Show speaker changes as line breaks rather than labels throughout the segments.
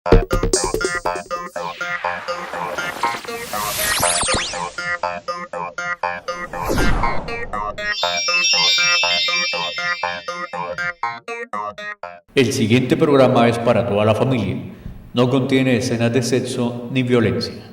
El siguiente programa es para toda la familia. No contiene escenas de sexo ni violencia.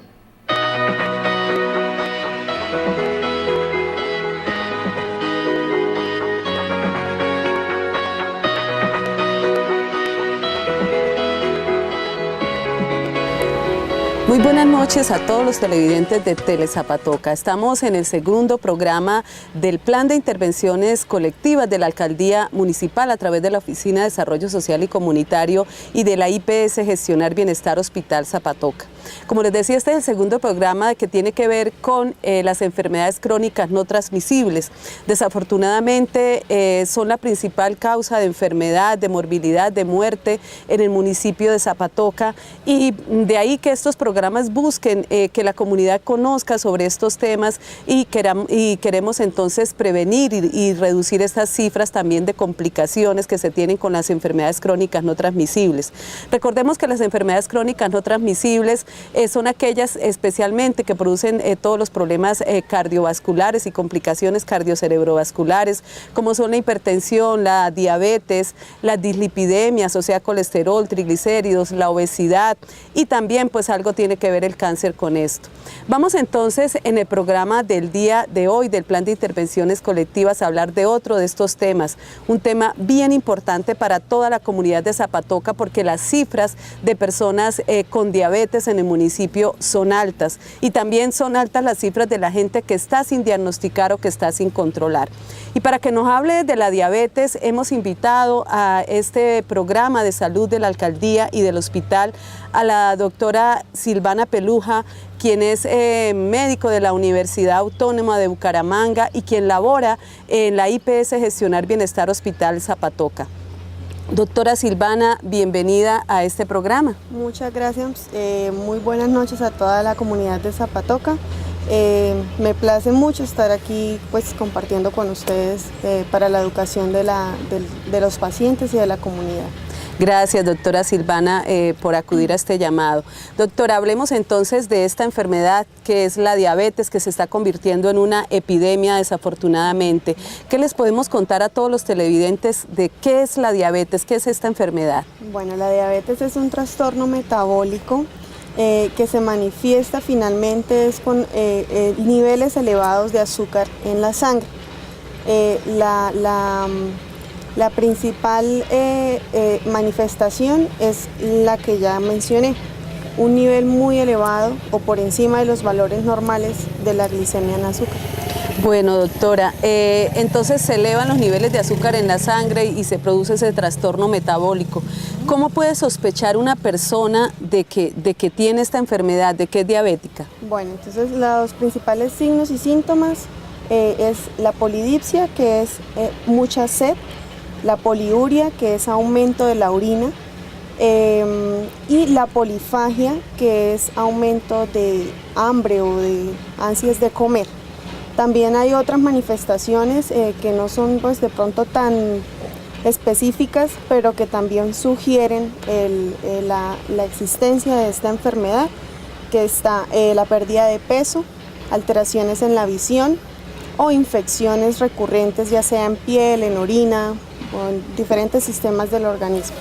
Muy buenas noches a todos los televidentes de Telezapatoca. Estamos en el segundo programa del Plan de Intervenciones Colectivas de la Alcaldía Municipal a través de la Oficina de Desarrollo Social y Comunitario y de la IPS Gestionar Bienestar Hospital Zapatoca. Como les decía, este es el segundo programa que tiene que ver con las enfermedades crónicas no transmisibles. Desafortunadamente son la principal causa de enfermedad, de morbilidad, de muerte en el municipio de Zapatoca, y de ahí que estos programas busquen que la comunidad conozca sobre estos temas y queremos entonces prevenir y reducir estas cifras también de complicaciones que se tienen con las enfermedades crónicas no transmisibles. Recordemos que las enfermedades crónicas no transmisibles son aquellas especialmente que producen todos los problemas cardiovasculares y complicaciones cardiocerebrovasculares, como son la hipertensión, la diabetes, las dislipidemias, o sea, colesterol, triglicéridos, la obesidad, y también pues algo tiene que ver el cáncer con esto. Vamos entonces en el programa del día de hoy del Plan de Intervenciones Colectivas a hablar de otro de estos temas, un tema bien importante para toda la comunidad de Zapatoca, porque las cifras de personas con diabetes en el municipio son altas, y también son altas las cifras de la gente que está sin diagnosticar o que está sin controlar. Y para que nos hable de la diabetes, hemos invitado a este programa de salud de la alcaldía y del hospital a la doctora Silvana Peluja, quien es médico de la Universidad Autónoma de Bucaramanga y quien labora en la IPS Gestionar Bienestar Hospital Zapatoca. Doctora Silvana, bienvenida a este programa.
Muchas gracias, muy buenas noches a toda la comunidad de Zapatoca. Me place mucho estar aquí pues compartiendo con ustedes para la educación de los pacientes y de la comunidad.
Gracias, doctora Silvana, por acudir a este llamado. Doctora, hablemos entonces de esta enfermedad que es la diabetes, que se está convirtiendo en una epidemia desafortunadamente. ¿Qué les podemos contar a todos los televidentes de qué es la diabetes, qué es esta enfermedad?
Bueno, la diabetes es un trastorno metabólico que se manifiesta finalmente con niveles elevados de azúcar en la sangre. La principal manifestación es la que ya mencioné, un nivel muy elevado o por encima de los valores normales de la glicemia en azúcar.
Bueno, doctora, entonces se elevan los niveles de azúcar en la sangre y se produce ese trastorno metabólico. ¿Cómo puede sospechar una persona de que tiene esta enfermedad, de que es diabética?
Bueno, entonces los principales signos y síntomas es la polidipsia, que es mucha sed, la poliuria, que es aumento de la orina, y la polifagia, que es aumento de hambre o de ansias de comer. También hay otras manifestaciones que no son pues de pronto tan específicas, pero que también sugieren la existencia de esta enfermedad, que está la pérdida de peso, alteraciones en la visión o infecciones recurrentes, ya sea en piel, en orina o en diferentes sistemas del organismo.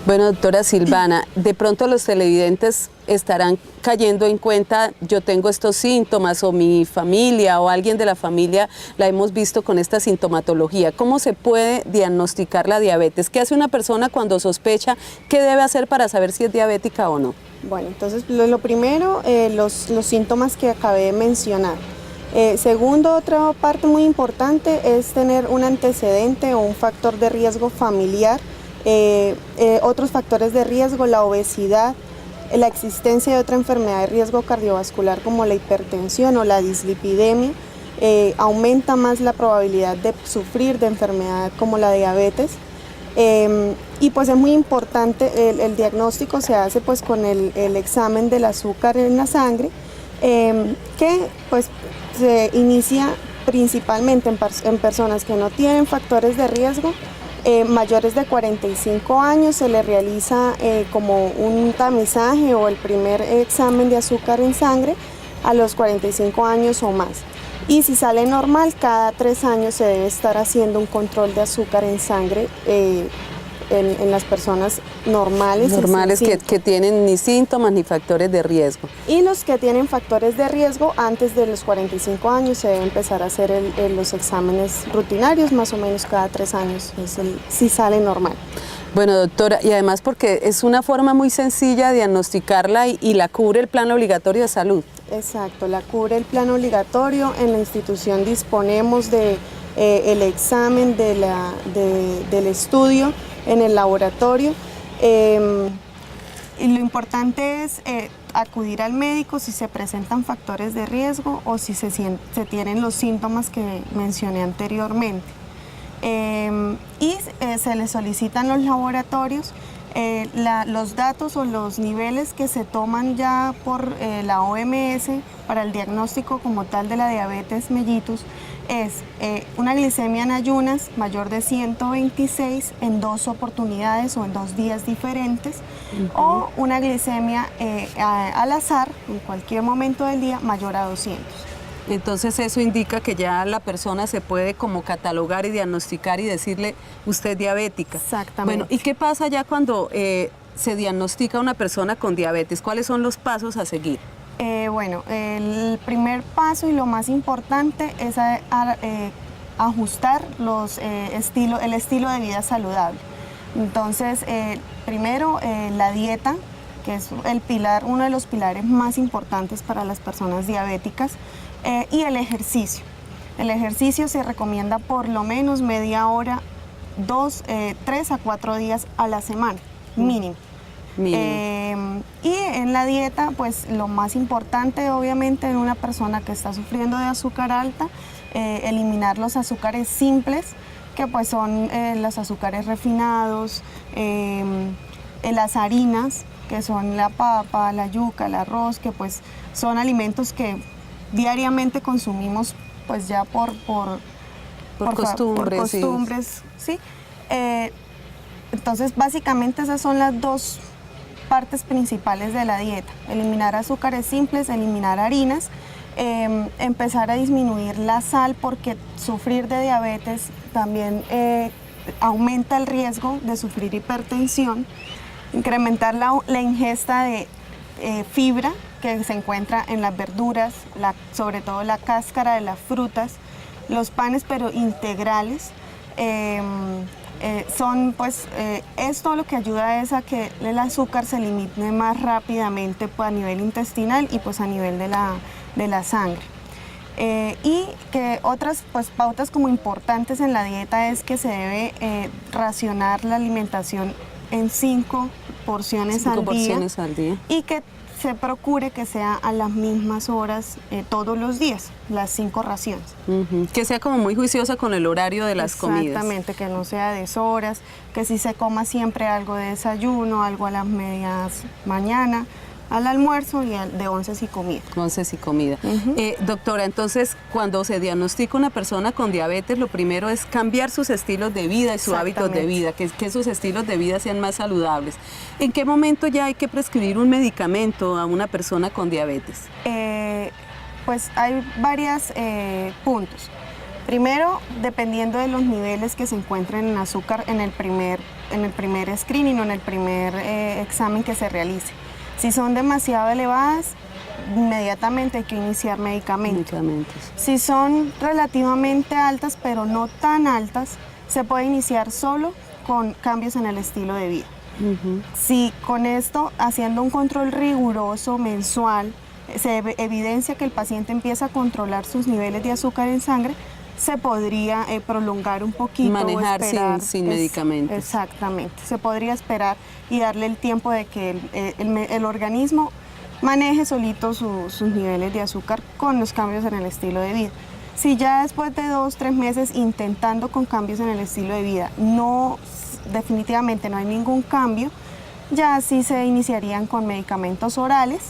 Bueno, doctora Silvana, de pronto los televidentes estarán cayendo en cuenta, yo tengo estos síntomas, o mi familia o alguien de la familia la hemos visto con esta sintomatología. ¿Cómo se puede diagnosticar la diabetes? ¿Qué hace una persona cuando sospecha? ¿Qué debe hacer para saber si es diabética o no?
Bueno, entonces lo primero, los síntomas que acabé de mencionar. Segundo, otra parte muy importante es tener un antecedente o un factor de riesgo familiar. Otros factores de riesgo, la obesidad, la existencia de otra enfermedad de riesgo cardiovascular como la hipertensión o la dislipidemia, aumenta más la probabilidad de sufrir de enfermedad como la diabetes. Y pues es muy importante, el diagnóstico se hace pues con el examen del azúcar en la sangre, que pues se inicia principalmente en personas que no tienen factores de riesgo Mayores de 45 años se les realiza como un tamizaje o el primer examen de azúcar en sangre a los 45 años o más. Y si sale normal, cada 3 años se debe estar haciendo un control de azúcar en sangre en las personas normales.
Normales que tienen ni síntomas ni factores de riesgo.
Y los que tienen factores de riesgo, antes de los 45 años se debe empezar a hacer los exámenes rutinarios, más o menos cada 3 años, si sale normal.
Bueno, doctora, y además porque es una forma muy sencilla de diagnosticarla y la cubre el plan obligatorio de salud.
Exacto, la cubre el plan obligatorio. En la institución disponemos de el examen del estudio en el laboratorio. Y lo importante es acudir al médico si se presentan factores de riesgo o si se tienen los síntomas que mencioné anteriormente. Y se le solicitan los laboratorios, los datos o los niveles que se toman ya por la OMS para el diagnóstico como tal de la diabetes mellitus es una glicemia en ayunas mayor de 126 en 2 oportunidades o en 2 días diferentes, o una glicemia al azar en cualquier momento del día mayor a 200.
Entonces eso indica que ya la persona se puede como catalogar y diagnosticar y decirle usted es diabética.
Exactamente.
Bueno, ¿y qué pasa ya cuando se diagnostica a una persona con diabetes? ¿Cuáles son los pasos a seguir?
Bueno, el primer paso y lo más importante es ajustar el estilo de vida saludable. Entonces, primero la dieta, que es uno de los pilares más importantes para las personas diabéticas, y el ejercicio. El ejercicio se recomienda por lo menos media hora, 3 a 4 días a la semana, mínimo. Y en la dieta, pues lo más importante obviamente en una persona que está sufriendo de azúcar alta, eliminar los azúcares simples, que pues son los azúcares refinados, las harinas, que son la papa, la yuca, el arroz, que pues son alimentos que diariamente consumimos pues ya por costumbres, sí. Entonces básicamente esas son las 2 partes principales de la dieta: eliminar azúcares simples, eliminar harinas, empezar a disminuir la sal, porque sufrir de diabetes también aumenta el riesgo de sufrir hipertensión, incrementar la ingesta de fibra que se encuentra en las verduras, sobre todo la cáscara de las frutas, los panes pero integrales. Esto lo que ayuda es a que el azúcar se elimine más rápidamente a nivel intestinal y pues a nivel de la sangre. Y que otras pues pautas como importantes en la dieta es que se debe racionar la alimentación en 5 porciones al día y que se procure que sea a las mismas horas todos los días, las 5 raciones.
Que sea como muy juiciosa con el horario de las comidas.
Exactamente, que no sea deshoras, que sí se coma siempre algo de desayuno, algo a las medias mañana, al almuerzo y de onces y comida.
Onces y comida. Doctora, entonces cuando se diagnostica una persona con diabetes, lo primero es cambiar sus estilos de vida y sus hábitos de vida, que sus estilos de vida sean más saludables. ¿En qué momento ya hay que prescribir un medicamento a una persona con diabetes?
Pues hay varios puntos. Primero, dependiendo de los niveles que se encuentren en azúcar en el primer screening o en el primer examen que se realice. Si son demasiado elevadas, inmediatamente hay que iniciar medicamentos. Si son relativamente altas, pero no tan altas, se puede iniciar solo con cambios en el estilo de vida. Si con esto, haciendo un control riguroso mensual, se evidencia que el paciente empieza a controlar sus niveles de azúcar en sangre, se podría prolongar un poquito.
Manejar sin medicamentos.
Exactamente. Se podría esperar y darle el tiempo de que el organismo maneje solito sus niveles de azúcar con los cambios en el estilo de vida. Si ya después de 2 o 3 meses intentando con cambios en el estilo de vida, definitivamente no hay ningún cambio, ya sí se iniciarían con medicamentos orales.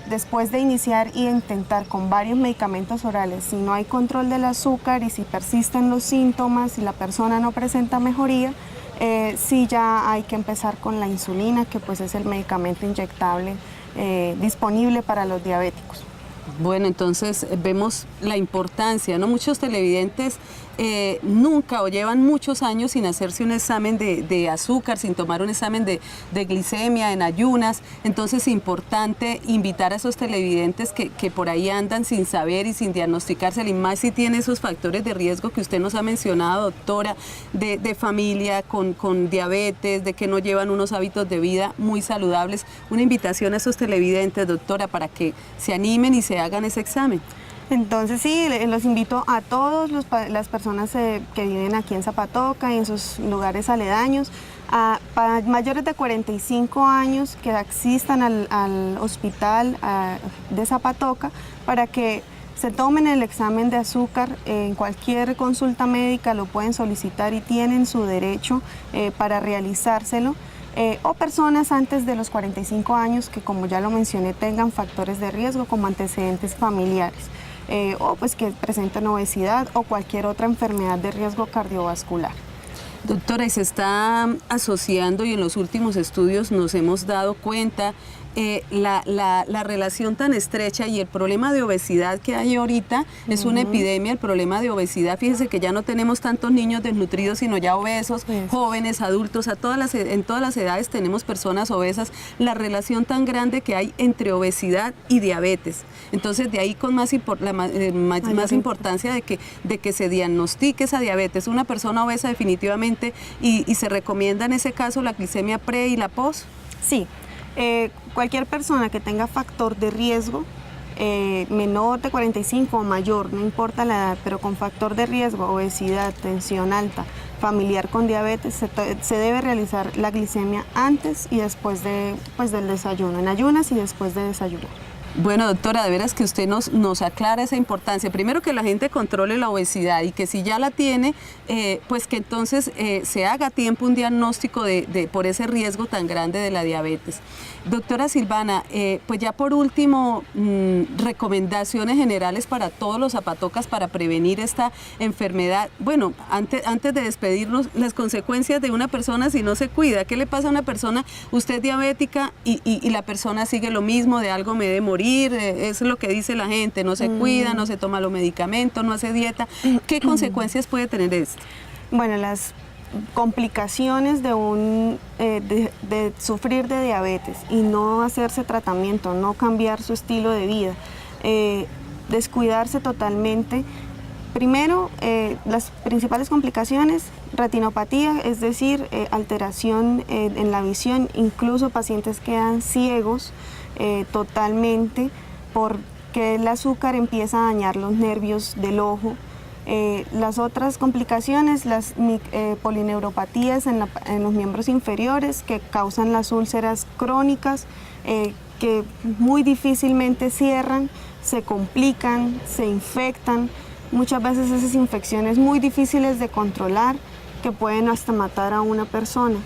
después de iniciar y intentar con varios medicamentos orales, si no hay control del azúcar y si persisten los síntomas y la persona no presenta mejoría, sí ya hay que empezar con la insulina, que pues es el medicamento inyectable disponible para los diabéticos.
Bueno, entonces vemos la importancia, ¿no? Muchos televidentes nunca o llevan muchos años sin hacerse un examen de azúcar, sin tomar un examen de glicemia en ayunas. Entonces es importante invitar a esos televidentes que por ahí andan sin saber y sin diagnosticarse, y más si tiene esos factores de riesgo que usted nos ha mencionado, doctora, de familia con diabetes, de que no llevan unos hábitos de vida muy saludables. Una invitación a esos televidentes, doctora, para que se animen y se hagan ese examen.
Entonces sí, los invito a todos las personas que viven aquí en Zapatoca y en sus lugares aledaños, para mayores de 45 años que asistan al hospital de Zapatoca para que se tomen el examen de azúcar. En cualquier consulta médica lo pueden solicitar y tienen su derecho para realizárselo. O personas antes de los 45 años que, como ya lo mencioné, tengan factores de riesgo como antecedentes familiares. O pues que presenten obesidad o cualquier otra enfermedad de riesgo cardiovascular.
Doctora, y se está asociando, y en los últimos estudios nos hemos dado cuenta, la relación tan estrecha y el problema de obesidad que hay ahorita es una epidemia. El problema de obesidad, fíjese que ya no tenemos tantos niños desnutridos, sino ya obesos, jóvenes, adultos, en todas las edades tenemos personas obesas. La relación tan grande que hay entre obesidad y diabetes. Entonces de ahí con más importancia de que se diagnostique esa diabetes. Una persona obesa definitivamente, y se recomienda en ese caso la glicemia pre y la post.
Sí. Cualquier persona que tenga factor de riesgo, menor de 45 o mayor, no importa la edad, pero con factor de riesgo, obesidad, tensión alta, familiar con diabetes, se debe realizar la glicemia antes y después del desayuno, en ayunas y después de desayuno.
Bueno, doctora, de veras que usted nos aclara esa importancia. Primero, que la gente controle la obesidad, y que si ya la tiene, pues que entonces se haga a tiempo un diagnóstico por ese riesgo tan grande de la diabetes. Doctora Silvana, pues ya por último, recomendaciones generales para todos los zapatocas para prevenir esta enfermedad. Bueno, antes de despedirnos, las consecuencias de una persona si no se cuida. ¿Qué le pasa a una persona? Usted es diabética y la persona sigue lo mismo, de algo me debe morir, es lo que dice la gente, no se cuida, no se toma los medicamentos, no hace dieta. ¿Qué consecuencias puede tener esto?
Bueno, las complicaciones de sufrir de diabetes y no hacerse tratamiento, no cambiar su estilo de vida, descuidarse totalmente. Primero, las principales complicaciones: retinopatía, es decir, alteración en la visión, incluso pacientes quedan ciegos totalmente porque el azúcar empieza a dañar los nervios del ojo. Las otras complicaciones, las polineuropatías en los miembros inferiores, que causan las úlceras crónicas, que muy difícilmente cierran, se complican, se infectan. Muchas veces esas infecciones muy difíciles de controlar, que pueden hasta matar a una persona.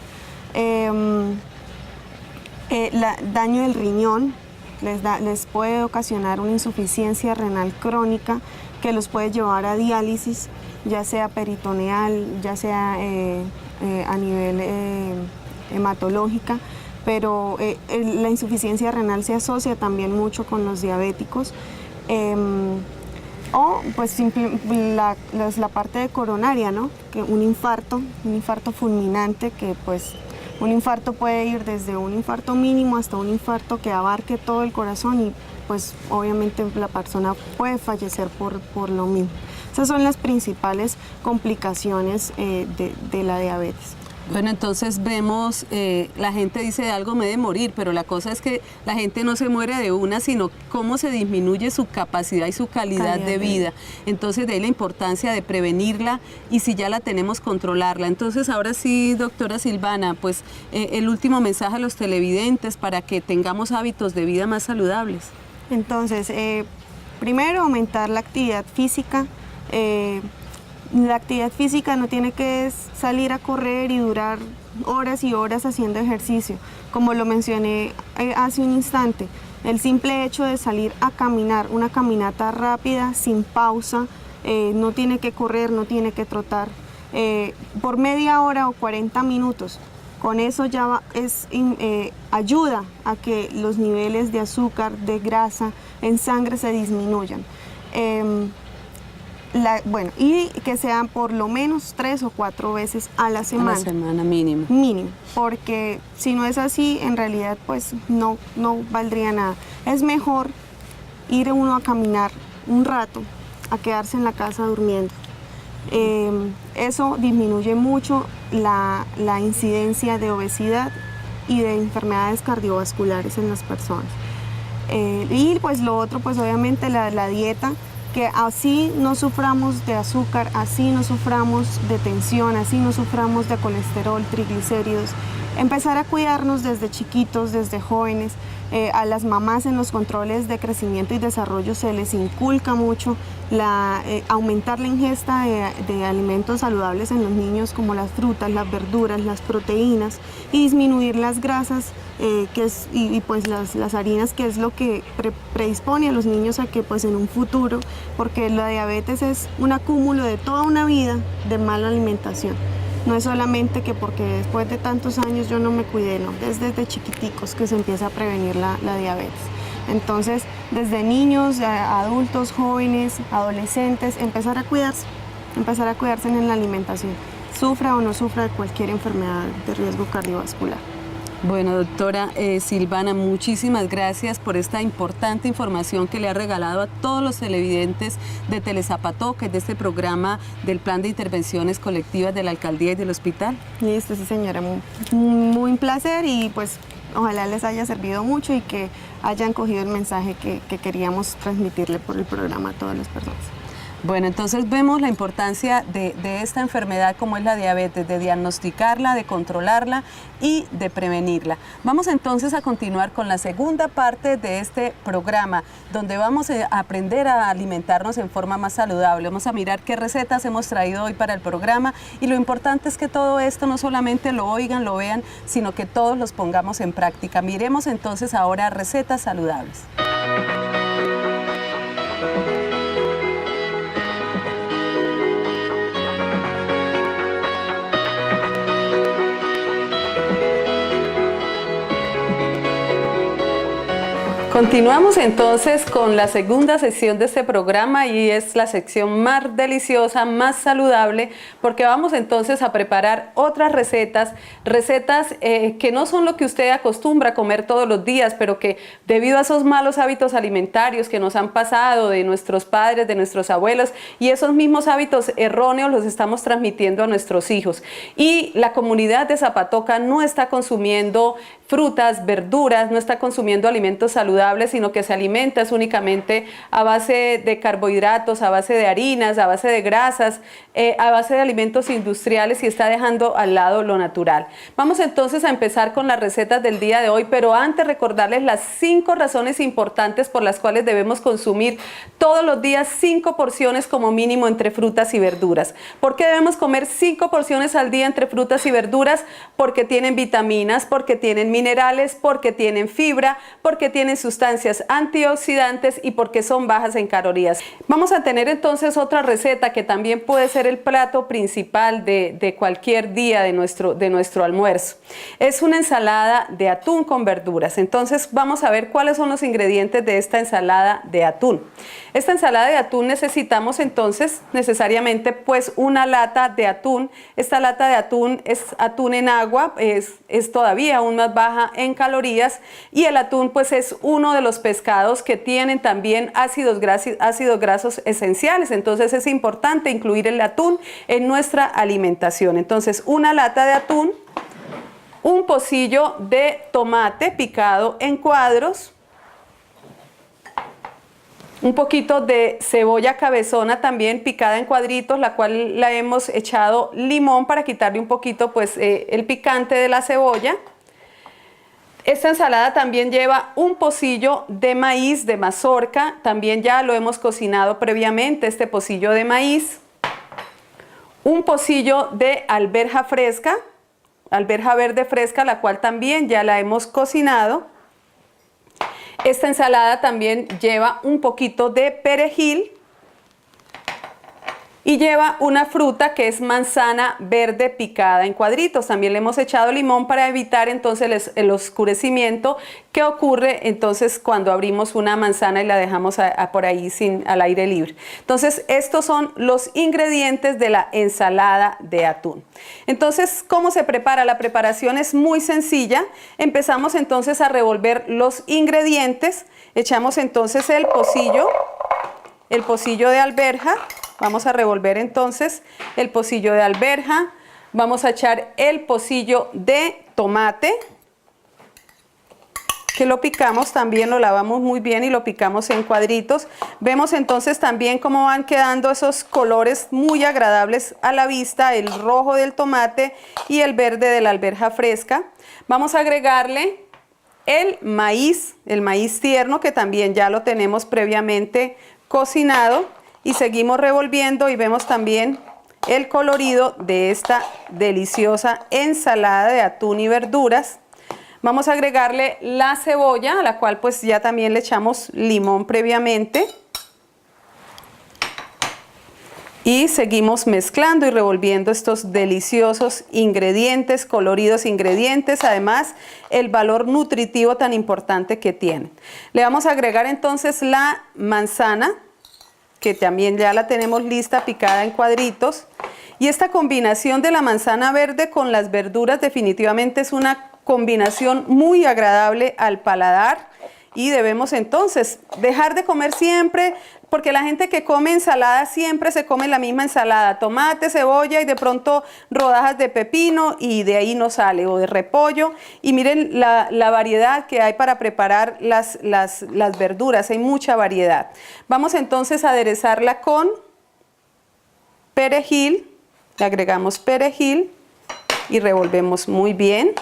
Daño del riñón les puede ocasionar una insuficiencia renal crónica que los puede llevar a diálisis, ya sea peritoneal, ya sea a nivel hematológica, pero la insuficiencia renal se asocia también mucho con los diabéticos. O pues la parte coronaria, ¿no? Que un infarto fulminante, que pues un infarto puede ir desde un infarto mínimo hasta un infarto que abarque todo el corazón, y pues obviamente la persona puede fallecer por lo mismo. Esas son las principales complicaciones de la diabetes.
Bueno, entonces vemos, la gente dice de algo me he de morir, pero la cosa es que la gente no se muere de una, sino cómo se disminuye su capacidad y su calidad de vida. Entonces de ahí la importancia de prevenirla, y si ya la tenemos, controlarla. Entonces ahora sí, doctora Silvana, pues el último mensaje a los televidentes para que tengamos hábitos de vida más saludables.
Entonces, primero, aumentar la actividad física. La actividad física no tiene que salir a correr y durar horas y horas haciendo ejercicio. Como lo mencioné hace un instante, El simple hecho de salir a caminar, una caminata rápida, sin pausa, no tiene que correr, no tiene que trotar, por media hora o 40 minutos. Con eso ya ayuda a que los niveles de azúcar, de grasa en sangre se disminuyan. Y que sean por lo menos 3 o 4 veces a la semana.
A la semana mínimo.
Mínimo, porque si no es así, en realidad pues no valdría nada. Es mejor ir uno a caminar un rato, a quedarse en la casa durmiendo. Eso disminuye mucho la incidencia de obesidad y de enfermedades cardiovasculares en las personas. Y pues lo otro, pues obviamente la dieta, que así no suframos de azúcar, así no suframos de tensión, así no suframos de colesterol, triglicéridos. Empezar a cuidarnos desde chiquitos, desde jóvenes. A las mamás en los controles de crecimiento y desarrollo se les inculca mucho aumentar la ingesta de alimentos saludables en los niños, como las frutas, las verduras, las proteínas, y disminuir las grasas pues las harinas, que es lo que predispone a los niños a que pues en un futuro, porque la diabetes es un acúmulo de toda una vida de mala alimentación. No es solamente que porque después de tantos años yo no me cuidé, no, desde chiquiticos que se empieza a prevenir la diabetes. Entonces, desde niños, adultos, jóvenes, adolescentes, empezar a cuidarse en la alimentación, sufra o no sufra de cualquier enfermedad de riesgo cardiovascular.
Bueno, doctora Silvana, muchísimas gracias por esta importante información que le ha regalado a todos los televidentes de Telezapatoca, de este programa del Plan de Intervenciones Colectivas de la Alcaldía y del Hospital.
Listo, sí señora, muy un placer, y pues ojalá les haya servido mucho y que hayan cogido el mensaje que queríamos transmitirle por el programa a todas las personas.
Bueno, entonces vemos la importancia de esta enfermedad como es la diabetes, de diagnosticarla, de controlarla y de prevenirla. Vamos entonces a continuar con la segunda parte de este programa, donde vamos a aprender a alimentarnos en forma más saludable. Vamos a mirar qué recetas hemos traído hoy para el programa, y lo importante es que todo esto no solamente lo oigan, lo vean, sino que todos los pongamos en práctica. Miremos entonces ahora recetas saludables. Continuamos entonces con la segunda sección de este programa, y es la sección más deliciosa, más saludable, porque vamos entonces a preparar otras recetas que no son lo que usted acostumbra a comer todos los días, pero que debido a esos malos hábitos alimentarios que nos han pasado de nuestros padres, de nuestros abuelos, y esos mismos hábitos erróneos los estamos transmitiendo a nuestros hijos. Y la comunidad de Zapatoca no está consumiendo frutas, verduras, no está consumiendo alimentos saludables, sino que se alimenta únicamente a base de carbohidratos, a base de harinas, a base de grasas, a base de alimentos industriales, y está dejando al lado lo natural. Vamos entonces a empezar con las recetas del día de hoy, pero antes recordarles las 5 razones importantes por las cuales debemos consumir todos los días 5 porciones como mínimo entre frutas y verduras. ¿Por qué debemos comer 5 porciones al día entre frutas y verduras? Porque tienen vitaminas, porque tienen minerales, porque tienen fibra, porque tienen sustancias antioxidantes y porque son bajas en calorías. Vamos a tener entonces otra receta que también puede ser el plato principal de cualquier día de nuestro almuerzo. Es una ensalada de atún con verduras. Entonces vamos a ver cuáles son los ingredientes de esta ensalada de atún. Esta ensalada de atún necesitamos entonces necesariamente pues una lata de atún. Esta lata de atún es atún en agua, es todavía aún más baja en calorías, y el atún pues es uno de los pescados que tienen también ácidos grasos esenciales. Entonces es importante incluir el atún en nuestra alimentación. Entonces una lata de atún, un pocillo de tomate picado en cuadros, un poquito de cebolla cabezona también picada en cuadritos, la cual la hemos echado limón para quitarle un poquito pues el picante de la cebolla. Esta ensalada también lleva un pocillo de maíz de mazorca, también ya lo hemos cocinado previamente, este pocillo de maíz. Un pocillo de alberja fresca, alberja verde fresca, la cual también ya la hemos cocinado. Esta ensalada también lleva un poquito de perejil y lleva una fruta que es manzana verde picada en cuadritos. También le hemos echado limón para evitar entonces el oscurecimiento que ocurre entonces cuando abrimos una manzana y la dejamos por ahí al aire libre. Entonces estos son los ingredientes de la ensalada de atún. Entonces, ¿cómo se prepara? La preparación es muy sencilla. Empezamos entonces a revolver los ingredientes. Echamos entonces el pocillo de alberja. Vamos a revolver entonces el pocillo de alberja, vamos a echar el pocillo de tomate, que lo picamos también, lo lavamos muy bien y lo picamos en cuadritos. Vemos entonces también cómo van quedando esos colores muy agradables a la vista, el rojo del tomate y el verde de la alberja fresca. Vamos a agregarle el maíz tierno, que también ya lo tenemos previamente cocinado. Y seguimos revolviendo y vemos también el colorido de esta deliciosa ensalada de atún y verduras. Vamos a agregarle la cebolla, a la cual pues ya también le echamos limón previamente. Y seguimos mezclando y revolviendo estos deliciosos ingredientes, coloridos ingredientes, además el valor nutritivo tan importante que tienen. Le vamos a agregar entonces la manzana, que también ya la tenemos lista, picada en cuadritos. Y esta combinación de la manzana verde con las verduras definitivamente es una combinación muy agradable al paladar. Y debemos entonces dejar de comer siempre, porque la gente que come ensalada siempre se come la misma ensalada, tomate, cebolla y de pronto rodajas de pepino y de ahí no sale, o de repollo. Y miren la variedad que hay para preparar las verduras, hay mucha variedad. Vamos entonces a aderezarla con perejil, le agregamos perejil y revolvemos muy bien.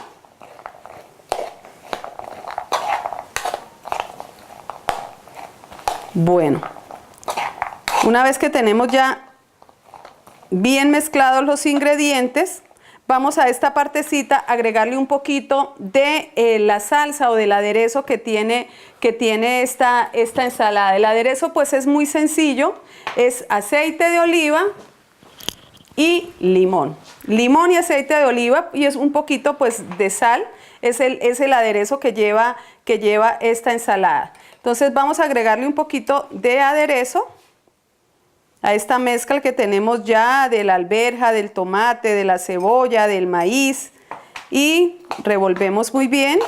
Bueno, una vez que tenemos ya bien mezclados los ingredientes, vamos a esta partecita a agregarle un poquito de la salsa o del aderezo que tiene esta ensalada. El aderezo pues es muy sencillo, es aceite de oliva y limón. Limón y aceite de oliva y es un poquito pues de sal, es el aderezo que lleva esta ensalada. Entonces vamos a agregarle un poquito de aderezo a esta mezcla que tenemos ya de la alberja, del tomate, de la cebolla, del maíz y revolvemos muy bien.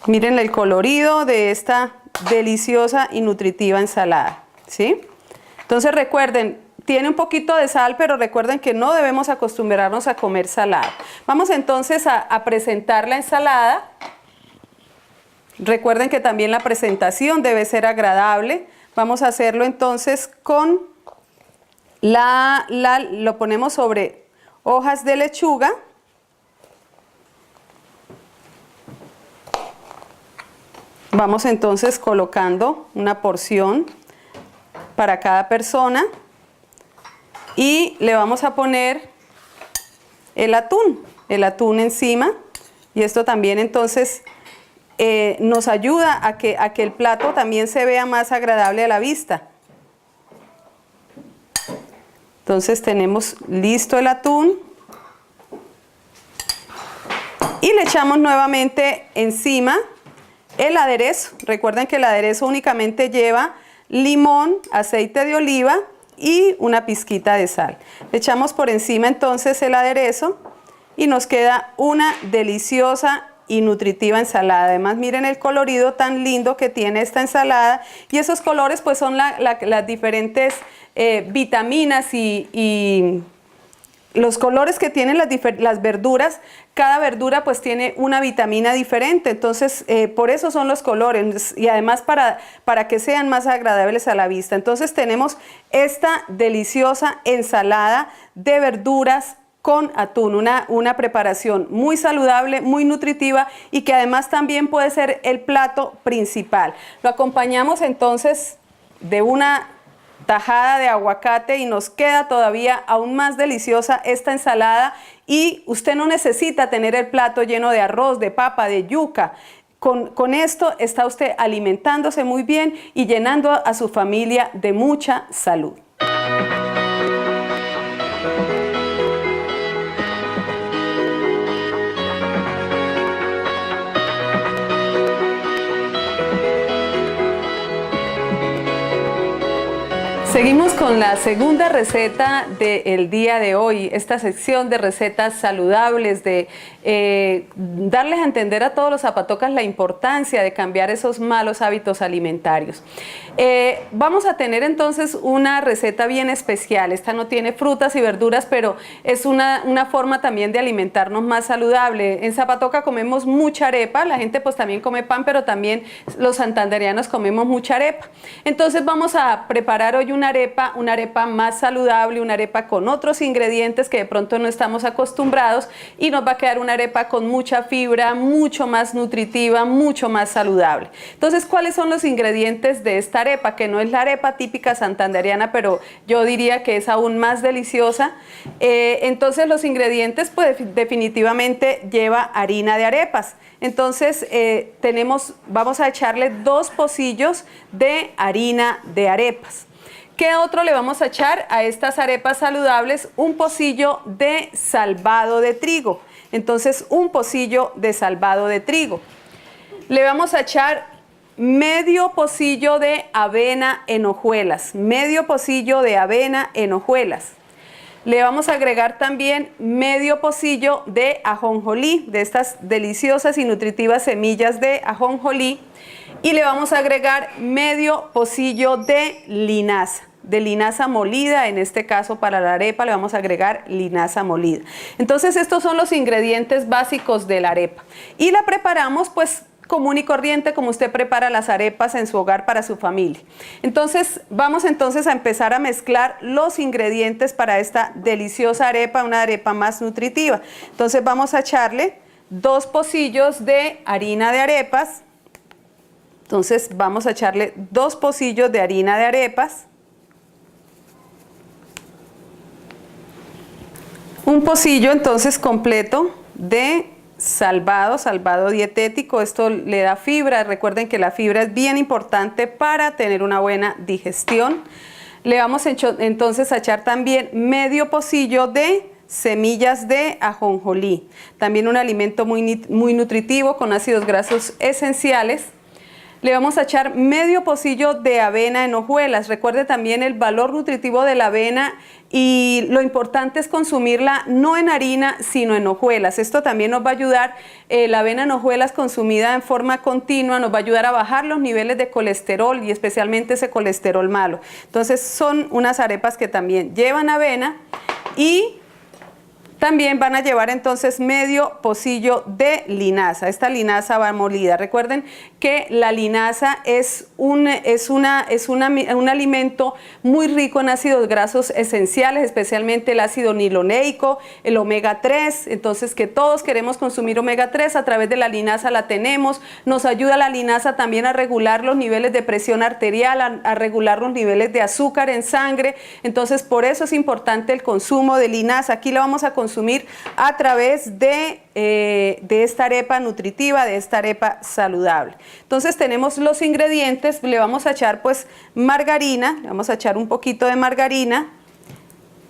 Miren el colorido de esta deliciosa y nutritiva ensalada, ¿sí? Entonces recuerden, tiene un poquito de sal, pero recuerden que no debemos acostumbrarnos a comer salado. Vamos entonces a presentar la ensalada. Recuerden que también la presentación debe ser agradable. Vamos a hacerlo entonces con lo ponemos sobre hojas de lechuga. Vamos entonces colocando una porción para cada persona. Y le vamos a poner el atún encima. Y esto también entonces nos ayuda a que el plato también se vea más agradable a la vista. Entonces tenemos listo el atún. Y le echamos nuevamente encima el aderezo. Recuerden que el aderezo únicamente lleva limón, aceite de oliva y una pizquita de sal. Le echamos por encima entonces el aderezo y nos queda una deliciosa y nutritiva ensalada. Además miren el colorido tan lindo que tiene esta ensalada y esos colores pues son las diferentes vitaminas y los colores que tienen las verduras. Cada verdura pues tiene una vitamina diferente, entonces por eso son los colores y además para que sean más agradables a la vista. Entonces tenemos esta deliciosa ensalada de verduras con atún, una preparación muy saludable, muy nutritiva y que además también puede ser el plato principal. Lo acompañamos entonces de una tajada de aguacate y nos queda todavía aún más deliciosa esta ensalada, y usted no necesita tener el plato lleno de arroz, de papa, de yuca. Con esto está usted alimentándose muy bien y llenando a su familia de mucha salud. Seguimos con la segunda receta del día de hoy, esta sección de recetas saludables, de darles a entender a todos los zapatocas la importancia de cambiar esos malos hábitos alimentarios. Vamos a tener entonces una receta bien especial. Esta no tiene frutas y verduras, pero es una forma también de alimentarnos más saludable. En Zapatoca comemos mucha arepa, la gente pues también come pan, pero también los santandereanos comemos mucha arepa. Entonces vamos a preparar hoy una arepa más saludable, una arepa con otros ingredientes que de pronto no estamos acostumbrados, y nos va a quedar una arepa con mucha fibra, mucho más nutritiva, mucho más saludable. Entonces, ¿cuáles son los ingredientes de esta arepa? Que no es la arepa típica santandereana, pero yo diría que es aún más deliciosa. Entonces, los ingredientes, pues definitivamente lleva harina de arepas. Entonces, vamos a echarle 2 pocillos de harina de arepas. ¿Qué otro le vamos a echar a estas arepas saludables? Un pocillo de salvado de trigo. Entonces, un pocillo de salvado de trigo. Le vamos a echar medio pocillo de avena en hojuelas. Medio pocillo de avena en hojuelas. Le vamos a agregar también medio pocillo de ajonjolí, de estas deliciosas y nutritivas semillas de ajonjolí. Y le vamos a agregar medio pocillo de linaza molida. En este caso, para la arepa le vamos a agregar linaza molida. Entonces, estos son los ingredientes básicos de la arepa. Y la preparamos pues común y corriente, como usted prepara las arepas en su hogar para su familia. Entonces, vamos a empezar a mezclar los ingredientes para esta deliciosa arepa, una arepa más nutritiva. Entonces, vamos a echarle 2 pocillos de harina de arepas. Entonces, vamos a echarle 2 pocillos de harina de arepas. Un pocillo entonces completo de salvado dietético. Esto le da fibra. Recuerden que la fibra es bien importante para tener una buena digestión. Le vamos entonces a echar también medio pocillo de semillas de ajonjolí. También un alimento muy nutritivo con ácidos grasos esenciales. Le vamos a echar medio pocillo de avena en hojuelas. Recuerde también el valor nutritivo de la avena, y lo importante es consumirla no en harina, sino en hojuelas. Esto también nos va a ayudar, la avena en hojuelas consumida en forma continua nos va a ayudar a bajar los niveles de colesterol, y especialmente ese colesterol malo. Entonces, son unas arepas que también llevan avena, y también van a llevar entonces medio pocillo de linaza. Esta linaza va molida. Recuerden que la linaza es un alimento muy rico en ácidos grasos esenciales, especialmente el ácido niloleico, el omega 3. Entonces, que todos queremos consumir omega 3, a través de la linaza la tenemos. Nos ayuda la linaza también a regular los niveles de presión arterial, a regular los niveles de azúcar en sangre. Entonces, por eso es importante el consumo de linaza. Aquí la vamos a consumir a través de esta arepa nutritiva, de esta arepa saludable. Entonces, tenemos los ingredientes. Le vamos a echar pues margarina, le vamos a echar un poquito de margarina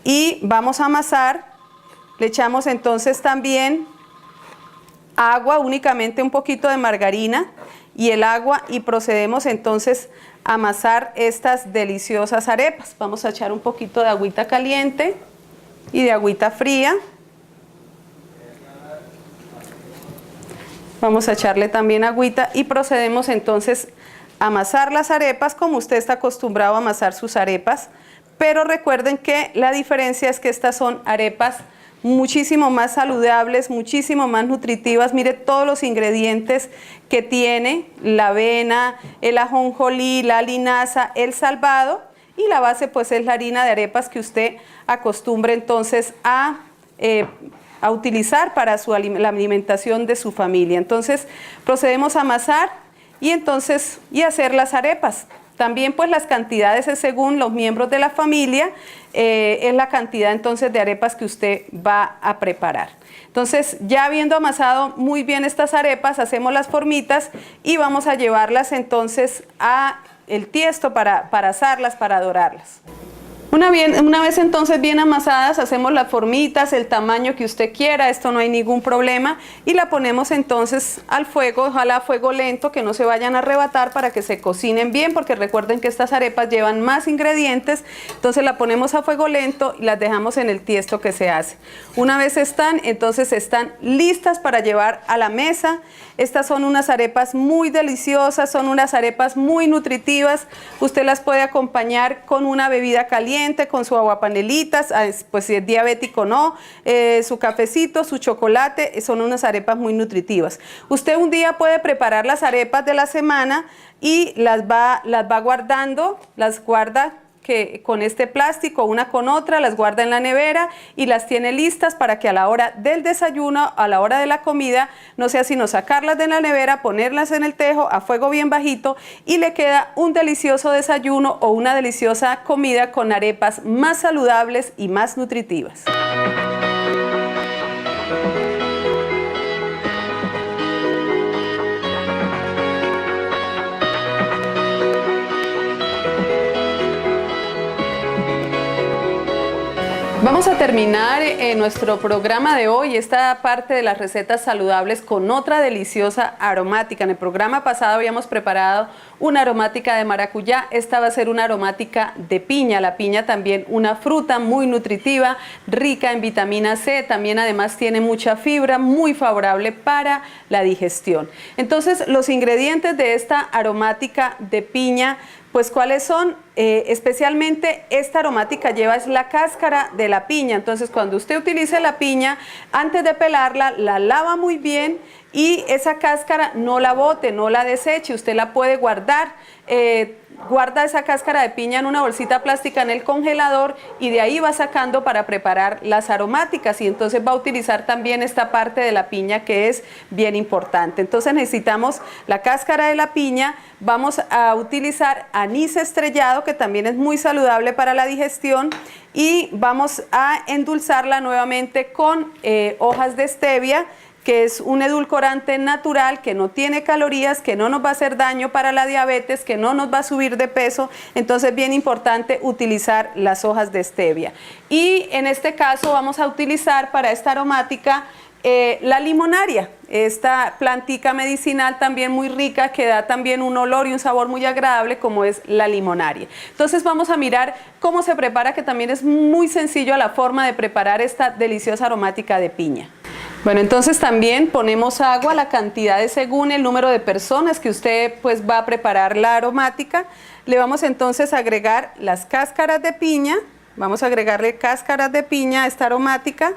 y vamos a amasar. Le echamos entonces también agua, únicamente un poquito de margarina y el agua, y procedemos entonces a amasar estas deliciosas arepas. Vamos a echar un poquito de agüita caliente y de agüita fría. Vamos a echarle también agüita y procedemos entonces a amasar las arepas como usted está acostumbrado a amasar sus arepas. Pero recuerden que la diferencia es que estas son arepas muchísimo más saludables, muchísimo más nutritivas. Mire todos los ingredientes que tiene: la avena, el ajonjolí, la linaza, el salvado, y la base pues es la harina de arepas que usted acostumbre entonces a utilizar para la alimentación de su familia. Entonces procedemos a amasar y hacer las arepas. También pues las cantidades es según los miembros de la familia, es la cantidad entonces de arepas que usted va a preparar. Entonces ya habiendo amasado muy bien estas arepas, hacemos las formitas y vamos a llevarlas entonces a el tiesto para asarlas, para dorarlas. Una vez entonces bien amasadas, hacemos las formitas, el tamaño que usted quiera, esto no hay ningún problema, y la ponemos entonces al fuego, ojalá a fuego lento, que no se vayan a arrebatar para que se cocinen bien, porque recuerden que estas arepas llevan más ingredientes, entonces la ponemos a fuego lento y las dejamos en el tiesto que se hace. Una vez están, entonces están listas para llevar a la mesa. Estas son unas arepas muy deliciosas, son unas arepas muy nutritivas, usted las puede acompañar con una bebida caliente, con su aguapanelitas, pues si es diabético no, su cafecito, su chocolate, son unas arepas muy nutritivas. Usted un día puede preparar las arepas de la semana y las va guardando, las guarda con este plástico, una con otra, las guarda en la nevera y las tiene listas para que a la hora del desayuno, a la hora de la comida, no sea sino sacarlas de la nevera, ponerlas en el tejo a fuego bien bajito y le queda un delicioso desayuno o una deliciosa comida con arepas más saludables y más nutritivas. Vamos a terminar nuestro programa de hoy, esta parte de las recetas saludables, con otra deliciosa aromática. En el programa pasado habíamos preparado una aromática de maracuyá, esta va a ser una aromática de piña. La piña también una fruta muy nutritiva, rica en vitamina C, también además tiene mucha fibra, muy favorable para la digestión. Entonces, los ingredientes de esta aromática de piña, pues ¿cuáles son? Especialmente esta aromática lleva es la cáscara de la piña. Entonces cuando usted utilice la piña, antes de pelarla, la lava muy bien y esa cáscara no la bote, no la deseche, usted la puede guardar. Guarda esa cáscara de piña en una bolsita plástica en el congelador y de ahí va sacando para preparar las aromáticas, y entonces va a utilizar también esta parte de la piña que es bien importante. Entonces necesitamos la cáscara de la piña, vamos a utilizar anís estrellado, que también es muy saludable para la digestión, y vamos a endulzarla nuevamente con hojas de stevia, que es un edulcorante natural, que no tiene calorías, que no nos va a hacer daño para la diabetes, que no nos va a subir de peso. Entonces, bien importante utilizar las hojas de stevia. Y en este caso vamos a utilizar para esta aromática la limonaria, esta plantica medicinal también muy rica, que da también un olor y un sabor muy agradable, como es la limonaria. Entonces vamos a mirar cómo se prepara, que también es muy sencillo la forma de preparar esta deliciosa aromática de piña. Bueno, entonces también ponemos agua, la cantidad es según el número de personas que usted pues va a preparar la aromática. Le vamos entonces a agregar las cáscaras de piña, vamos a agregarle cáscaras de piña a esta aromática.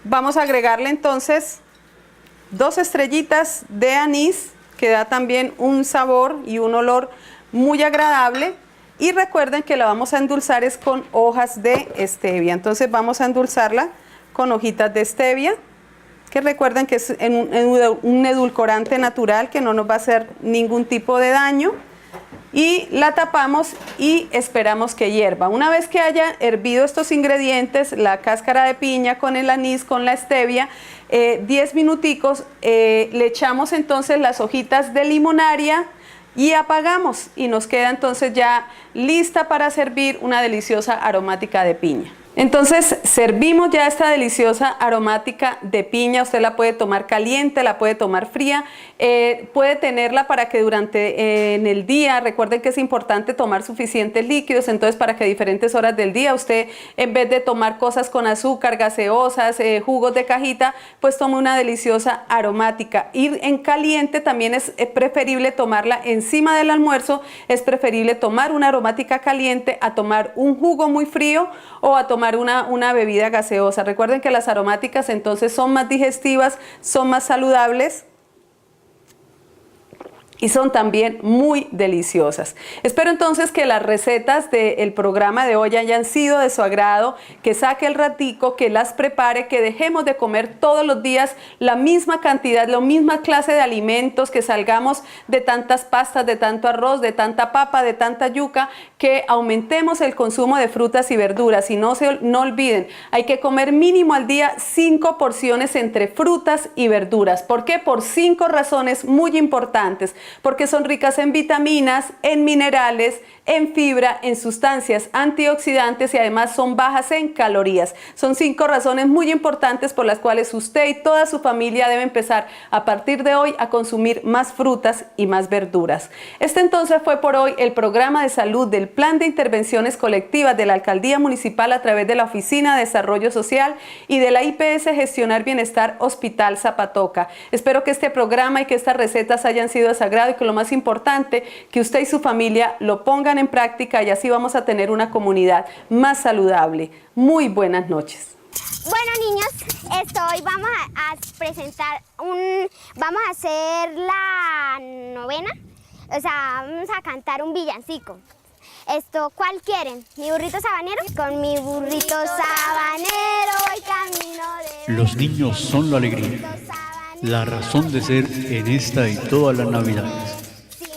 Vamos a agregarle entonces 2 estrellitas de anís, que da también un sabor y un olor muy agradable. Y recuerden que la vamos a endulzar es con hojas de stevia. Entonces vamos a endulzarla con hojitas de stevia, que recuerden que es un edulcorante natural que no nos va a hacer ningún tipo de daño. Y la tapamos y esperamos que hierva. Una vez que haya hervido estos ingredientes, la cáscara de piña con el anís, con la stevia, 10 minuticos, le echamos entonces las hojitas de limonaria y apagamos, y nos queda entonces ya lista para servir una deliciosa aromática de piña. Entonces servimos ya esta deliciosa aromática de piña. Usted la puede tomar caliente, la puede tomar fría, puede tenerla para que durante en el día, recuerden que es importante tomar suficientes líquidos, entonces para que a diferentes horas del día usted, en vez de tomar cosas con azúcar, gaseosas, jugos de cajita, pues tome una deliciosa aromática. Y en caliente también es preferible tomarla encima del almuerzo, es preferible tomar una aromática caliente a tomar un jugo muy frío o a tomar una bebida gaseosa. Recuerden que las aromáticas entonces son más digestivas, son más saludables. y son también muy deliciosas. Espero entonces que las recetas del programa de hoy hayan sido de su agrado, que saque el ratico, que las prepare, que dejemos de comer todos los días la misma cantidad, la misma clase de alimentos, que salgamos de tantas pastas, de tanto arroz, de tanta papa, de tanta yuca, que aumentemos el consumo de frutas y verduras. Y no olviden, hay que comer mínimo al día 5 porciones entre frutas y verduras. ¿Por qué? Por 5 razones muy importantes. Porque son ricas en vitaminas, en minerales, en fibra, en sustancias antioxidantes y además son bajas en calorías. Son 5 razones muy importantes por las cuales usted y toda su familia deben empezar a partir de hoy a consumir más frutas y más verduras. Este entonces fue por hoy el programa de salud del Plan de Intervenciones Colectivas de la Alcaldía Municipal a través de la Oficina de Desarrollo Social y de la IPS Gestionar Bienestar Hospital Zapatoca. Espero que este programa y que estas recetas hayan sido de su agrado y que lo más importante, que usted y su familia lo pongan en práctica y así vamos a tener una comunidad más saludable. Muy buenas noches.
Bueno, niños, hoy vamos a presentar vamos a hacer la novena, o sea, vamos a cantar un villancico. ¿Cuál quieren? ¿Mi burrito sabanero? Con mi burrito sabanero voy camino de...
Los niños son la alegría, la razón de ser en esta y todas las Navidades.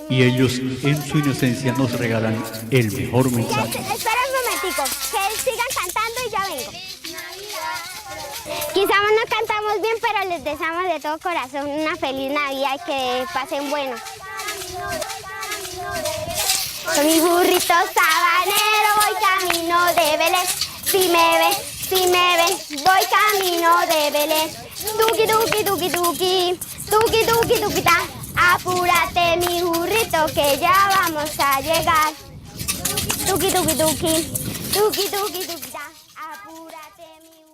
Y ellos en su inocencia nos regalan el mejor mensaje.
Espera un momentico, que sigan cantando y ya vengo. Quizás no cantamos bien, pero les deseamos de todo corazón una feliz Navidad y que pasen bueno. Con mi burrito sabanero voy camino de Belén. Si me ven, voy camino de Belén. Tuki, tuki, tuki, tuki, tuki, tuki, tuki, ta. Apúrate mi burrito que ya vamos a llegar. Tuki, tuki, tuki, tuki, tuki, tuki, ta.